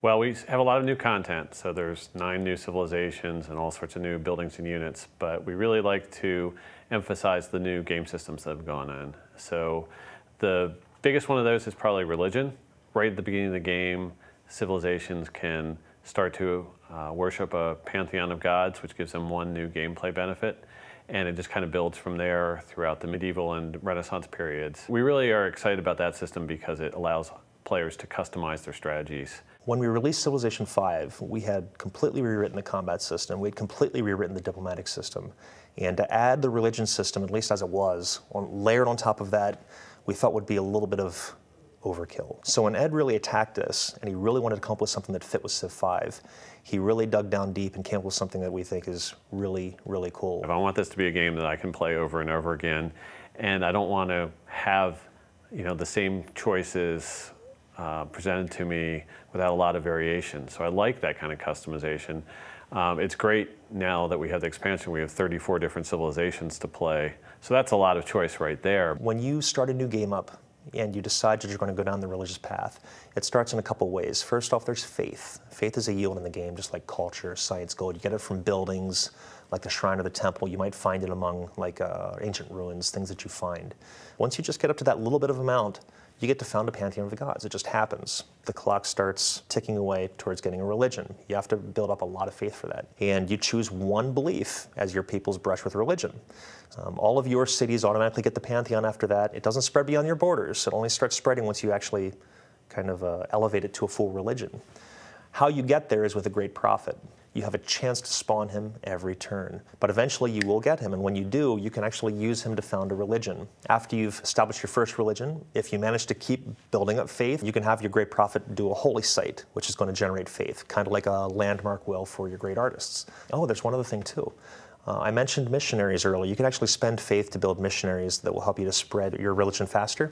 Well, we have a lot of new content, so there's 9 new civilizations and all sorts of new buildings and units, but we really like to emphasize the new game systems that have gone in. So the biggest one of those is probably religion. Right at the beginning of the game, civilizations can start to worship a pantheon of gods, which gives them one new gameplay benefit. And it just kind of builds from there throughout the medieval and Renaissance periods. We really are excited about that system because it allows players to customize their strategies. When we released Civilization 5, we had completely rewritten the combat system. We had completely rewritten the diplomatic system. And to add the religion system, at least as it was, layered on top of that, we thought would be a little bit of overkill. So when Ed really attacked us, and he really wanted to accomplish something that fit with Civ 5, he really dug down deep and came up with something that we think is really, really cool. If I want this to be a game that I can play over and over again, and I don't want to have, the same choices presented to me without a lot of variation. So I like that kind of customization. It's great now that we have the expansion. We have 34 different civilizations to play. So that's a lot of choice right there. When you start a new game up and you decide that you're going to go down the religious path, it starts in a couple ways. First off, there's faith. Faith is a yield in the game, just like culture, science, gold. You get it from buildings, like the shrine or the temple. You might find it among ancient ruins, things that you find. Once you just get up to that little bit of amount, you get to found a pantheon of the gods. It just happens. The clock starts ticking away towards getting a religion. You have to build up a lot of faith for that. And you choose one belief as your people's brush with religion. All of your cities automatically get the pantheon after that. It doesn't spread beyond your borders. It only starts spreading once you actually kind of elevate it to a full religion. How you get there is with a great prophet. You have a chance to spawn him every turn. But eventually you will get him, and when you do, you can actually use him to found a religion. After you've established your first religion, if you manage to keep building up faith, you can have your great prophet do a holy site, which is going to generate faith, kind of like a landmark will for your great artists. Oh, there's one other thing too. I mentioned missionaries earlier. You can actually spend faith to build missionaries that will help you to spread your religion faster.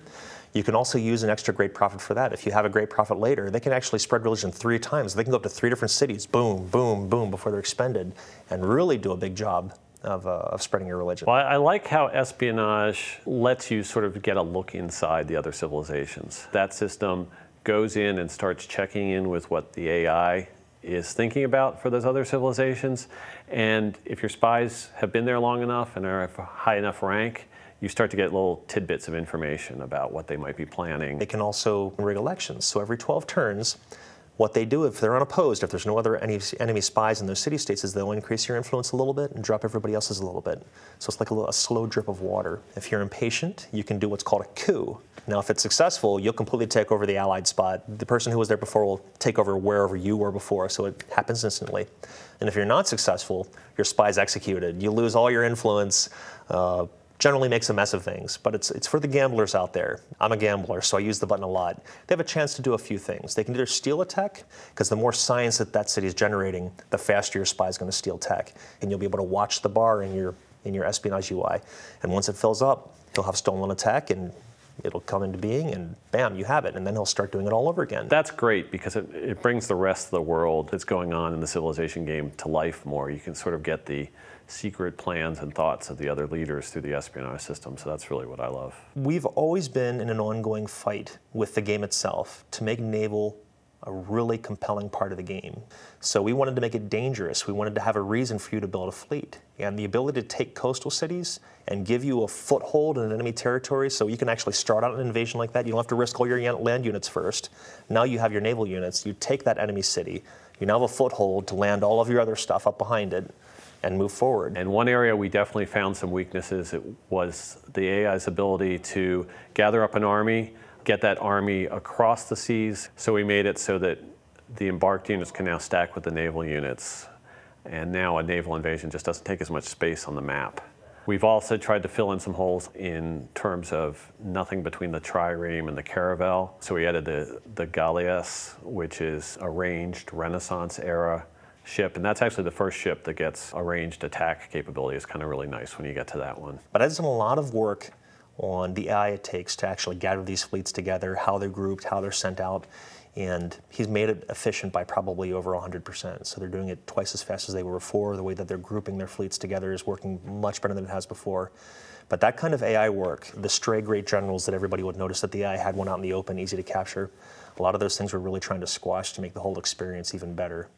You can also use an extra great prophet for that. If you have a great prophet later, they can actually spread religion 3 times. They can go up to 3 different cities, boom, boom, boom, before they're expended, and really do a big job of spreading your religion. Well, I like how espionage lets you sort of get a look inside the other civilizations. That system goes in and starts checking in with what the AI is thinking about for those other civilizations. And if your spies have been there long enough and are of a high enough rank, you start to get little tidbits of information about what they might be planning. They can also rig elections. So every 12 turns, what they do if they're unopposed, if there's no other enemy spies in those city-states, is they'll increase your influence a little bit and drop everybody else's a little bit. So it's like a slow drip of water. If you're impatient, you can do what's called a coup. Now, if it's successful, you'll completely take over the allied spot. The person who was there before will take over wherever you were before, so it happens instantly. And if you're not successful, your spy's executed. You lose all your influence. Generally makes a mess of things, but it's for the gamblers out there. I'm a gambler, so I use the button a lot. They have a chance to do a few things. They can either steal a tech, because the more science that city is generating, the faster your spy is going to steal tech. And you'll be able to watch the bar in your espionage UI. And once it fills up, he'll have stolen a tech, and it'll come into being, and bam, you have it. And then he'll start doing it all over again. That's great, because it brings the rest of the world that's going on in the civilization game to life more. You can sort of get the secret plans and thoughts of the other leaders through the espionage system, so that's really what I love. We've always been in an ongoing fight with the game itself to make Naval a really compelling part of the game. So we wanted to make it dangerous. We wanted to have a reason for you to build a fleet. And the ability to take coastal cities and give you a foothold in an enemy territory, so you can actually start out an invasion like that. You don't have to risk all your land units first. Now you have your naval units. You take that enemy city. You now have a foothold to land all of your other stuff up behind it and move forward. And one area we definitely found some weaknesses, it was the AI's ability to gather up an army, get that army across the seas. So we made it so that the embarked units can now stack with the naval units. And now a naval invasion just doesn't take as much space on the map. We've also tried to fill in some holes in terms of nothing between the trireme and the caravel. So we added the galleass, which is a ranged Renaissance era ship, and that's actually the first ship that gets a ranged attack capability. It's kind of really nice when you get to that one. But Ed's done a lot of work on the AI it takes to actually gather these fleets together, how they're grouped, how they're sent out, and he's made it efficient by probably over 100%. So they're doing it twice as fast as they were before. The way that they're grouping their fleets together is working much better than it has before. But that kind of AI work, the stray great generals that everybody would notice that the AI had one out in the open, easy to capture, A lot of those things we're really trying to squash to make the whole experience even better.